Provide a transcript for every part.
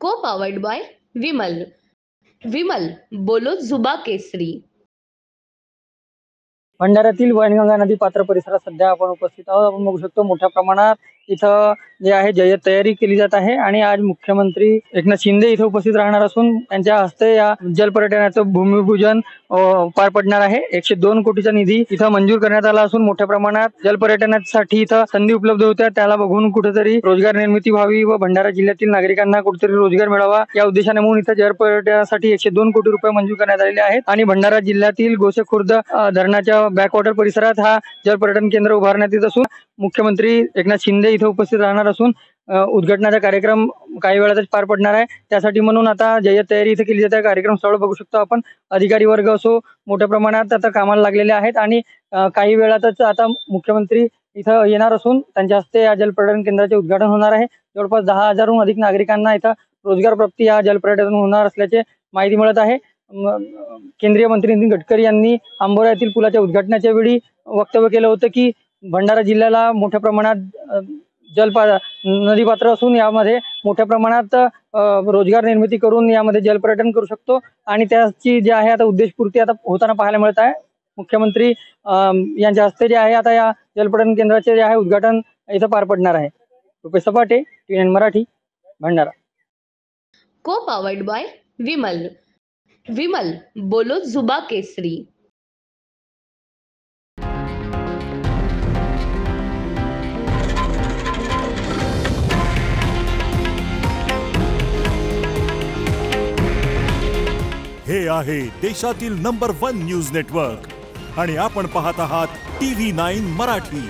को powered by Vimal. Vimal बोलो जुबा केसरी. भंडाऱ्यातील वैनगंगा नदी पात्र परिसरात सध्या आपण उपस्थित आहोत. आपण बघू शकतो मोठ्या प्रमाणात इथं जे आहे जय्यत तयारी केली जात आहे आणि आज मुख्यमंत्री एकनाथ शिंदे इथे उपस्थित राहणार असून त्यांच्या हस्ते या जलपर्यटनाचं भूमिपूजन पार पडणार आहे. 102 कोटीचा निधी इथं मंजूर करण्यात आला असून मोठ्या प्रमाणात जलपर्यटनासाठी इथं संधी उपलब्ध होत्या. त्याला बघून कुठेतरी रोजगार निर्मिती व्हावी व भंडारा जिल्ह्यातील नागरिकांना कुठेतरी रोजगार मिळावा या उद्देशाने म्हणून इथं जलपर्यटनासाठी 102 कोटी रुपये मंजूर करण्यात आलेले आहेत आणि भंडारा जिल्ह्यातील गोसेखुर्द धरणाच्या बॅकवॉटर परिसरात हा जलपर्यटन केंद्र उभारण्यात येत असून मुख्यमंत्री एकनाथ शिंदे इथे उपस्थित राहणार असून उद्घाटनाचा कार्यक्रम काही वेळातच पार पडणार आहे. त्यासाठी म्हणून आता जय्यत तयारी इथे केली जाते. कार्यक्रम स्थळ बघू शकतो आपण. अधिकारी वर्ग असो मोठ्या प्रमाणात आता कामाला लागलेले आहेत आणि काही वेळातच आता मुख्यमंत्री इथं येणार असून त्यांच्या हस्ते या जलपर्यटन केंद्राचे उद्घाटन होणार आहे. जवळपास 10,000हून अधिक नागरिकांना इथं रोजगार प्राप्ती या जलपर्यटन होणार असल्याचे माहिती मिळत आहे. केंद्रीय मंत्री नितीन गडकरी यांनी आंबोरा येथील पुलाच्या उद्घाटनाच्या वेळी वक्तव्य केलं होतं की भंडारा जिल्ह्याला मोठ्या प्रमाणात नदीपात्र असून यामध्ये मोठ्या प्रमाणात रोजगार निर्मिती करून यामध्ये जलपर्यटन करू शकतो आणि त्याची जे आहे आता उद्देशपूर्ती आता होताना पाहायला मिळत आहे. मुख्यमंत्री यांच्या हस्ते जे आहे आता या जलपर्यटन केंद्राचे जे आहे उद्घाटन इथं पार पडणार आहे. रुपेश सपाटे, TVN मराठी, भंडारा. को पावर्ड बाय विमल. विमल बोलो जुबा केसरी. हे आहे देशातील नंबर 1 न्यूज नेटवर्क आणि आपण पाहत आहात TV9 मराठी.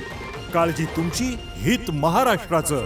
काळजी तुमची, हित महाराष्ट्राचं.